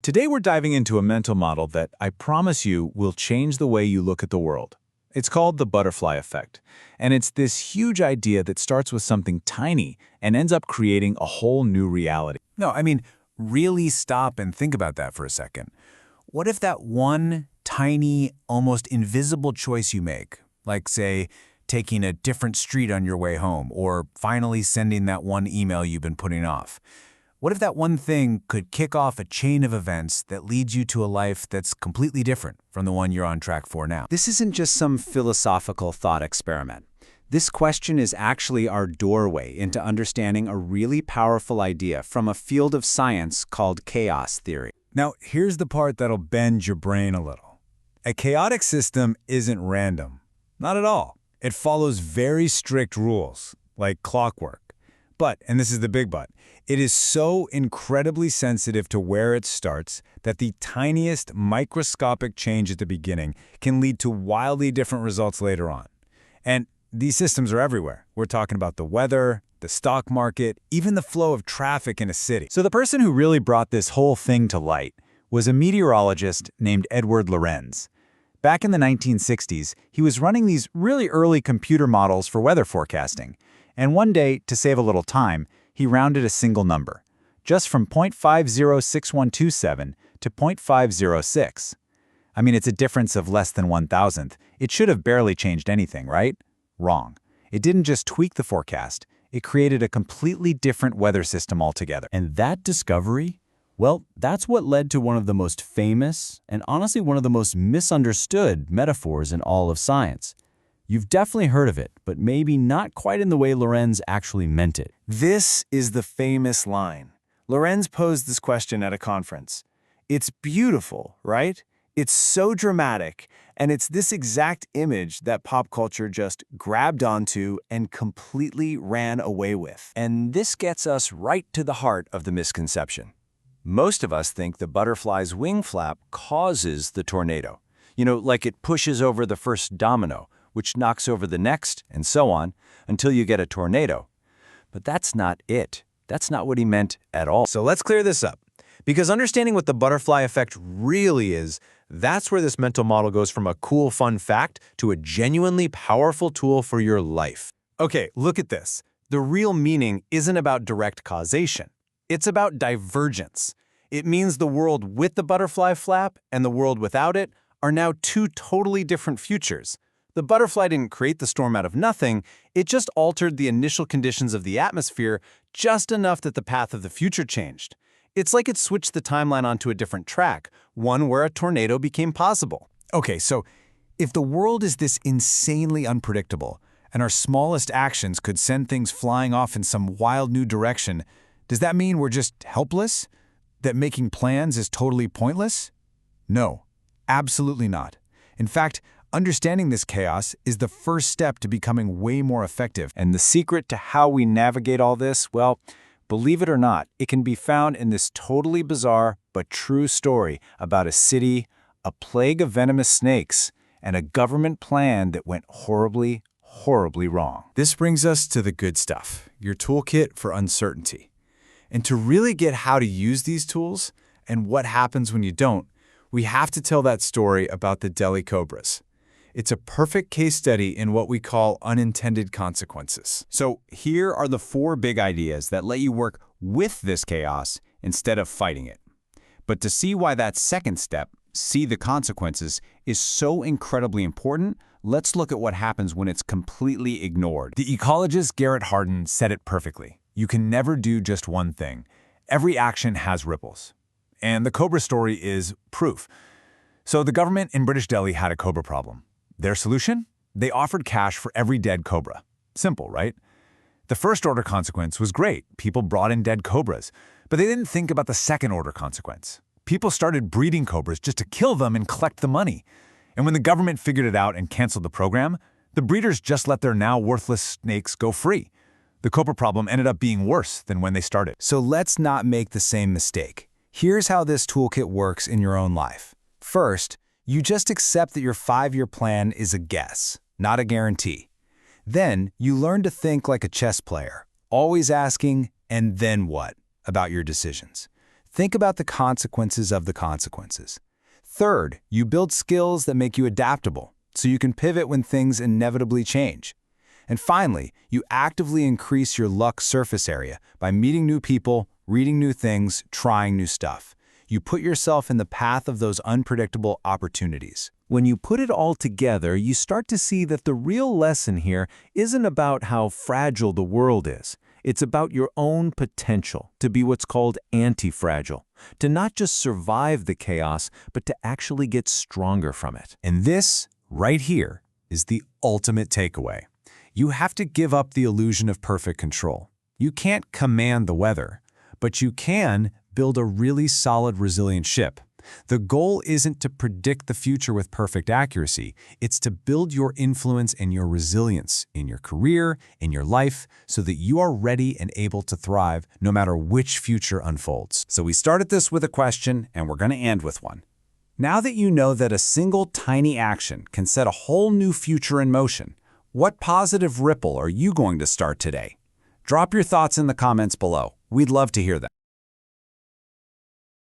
Today we're diving into a mental model that I promise you will change the way you look at the world. It's called the butterfly effect, and it's this huge idea that starts with something tiny and ends up creating a whole new reality. No, really stop and think about that for a second. What if that one tiny, almost invisible choice you make, like, say, taking a different street on your way home, or finally sending that one email you've been putting off? What if that one thing could kick off a chain of events that leads you to a life that's completely different from the one you're on track for now? This isn't just some philosophical thought experiment. This question is actually our doorway into understanding a really powerful idea from a field of science called chaos theory. Now, here's the part that'll bend your brain a little. A chaotic system isn't random. Not at all. It follows very strict rules, like clockwork. But, and this is the big but, it is so incredibly sensitive to where it starts that the tiniest microscopic change at the beginning can lead to wildly different results later on. And these systems are everywhere. We're talking about the weather, the stock market, even the flow of traffic in a city. So the person who really brought this whole thing to light was a meteorologist named Edward Lorenz. Back in the 1960s, he was running these really early computer models for weather forecasting. And one day, to save a little time, he rounded a single number, just from 0.506127 to 0.506. It's a difference of less than 1,000th. It should have barely changed anything, right? Wrong. It didn't just tweak the forecast, it created a completely different weather system altogether. And that discovery, well, that's what led to one of the most famous, and honestly one of the most misunderstood metaphors in all of science. You've definitely heard of it, but maybe not quite in the way Lorenz actually meant it. This is the famous line. Lorenz posed this question at a conference. It's beautiful, right? It's so dramatic, and it's this exact image that pop culture just grabbed onto and completely ran away with. And this gets us right to the heart of the misconception. Most of us think the butterfly's wing flap causes the tornado. Like it pushes over the first domino, which knocks over the next, and so on, until you get a tornado. But that's not it. That's not what he meant at all. So let's clear this up. Because understanding what the butterfly effect really is, that's where this mental model goes from a cool, fun fact to a genuinely powerful tool for your life. Okay, look at this. The real meaning isn't about direct causation. It's about divergence. It means the world with the butterfly flap and the world without it are now two totally different futures. The butterfly didn't create the storm out of nothing, it just altered the initial conditions of the atmosphere just enough that the path of the future changed. It's like it switched the timeline onto a different track, one where a tornado became possible. Okay, so if the world is this insanely unpredictable, and our smallest actions could send things flying off in some wild new direction, does that mean we're just helpless? That making plans is totally pointless? No, absolutely not. In fact, understanding this chaos is the first step to becoming way more effective. And the secret to how we navigate all this, well, believe it or not, it can be found in this totally bizarre but true story about a city, a plague of venomous snakes, and a government plan that went horribly, horribly wrong. This brings us to the good stuff, your toolkit for uncertainty. And to really get how to use these tools and what happens when you don't, we have to tell that story about the Delhi Cobras. It's a perfect case study in what we call unintended consequences. So here are the 4 big ideas that let you work with this chaos instead of fighting it. But to see why that second step, see the consequences, is so incredibly important, let's look at what happens when it's completely ignored. The ecologist Garrett Hardin said it perfectly. You can never do just one thing. Every action has ripples. And the cobra story is proof. So the government in British Delhi had a cobra problem. Their solution? They offered cash for every dead cobra. Simple, right? The first-order consequence was great. People brought in dead cobras. But they didn't think about the second-order consequence. People started breeding cobras just to kill them and collect the money. And when the government figured it out and canceled the program, the breeders just let their now worthless snakes go free. The cobra problem ended up being worse than when they started. So let's not make the same mistake. Here's how this toolkit works in your own life. First, you just accept that your 5-year plan is a guess, not a guarantee. Then, you learn to think like a chess player, always asking, and then what, about your decisions. Think about the consequences of the consequences. Third, you build skills that make you adaptable, so you can pivot when things inevitably change. And finally, you actively increase your luck surface area by meeting new people, reading new things, trying new stuff. You put yourself in the path of those unpredictable opportunities. When you put it all together, you start to see that the real lesson here isn't about how fragile the world is. It's about your own potential to be what's called anti-fragile, to not just survive the chaos, but to actually get stronger from it. And this, right here, is the ultimate takeaway. You have to give up the illusion of perfect control. You can't command the weather, but you can build a really solid, resilient ship. The goal isn't to predict the future with perfect accuracy. It's to build your influence and your resilience in your career, in your life, so that you are ready and able to thrive no matter which future unfolds. So we started this with a question, and we're going to end with one. Now that you know that a single tiny action can set a whole new future in motion, what positive ripple are you going to start today? Drop your thoughts in the comments below. We'd love to hear them.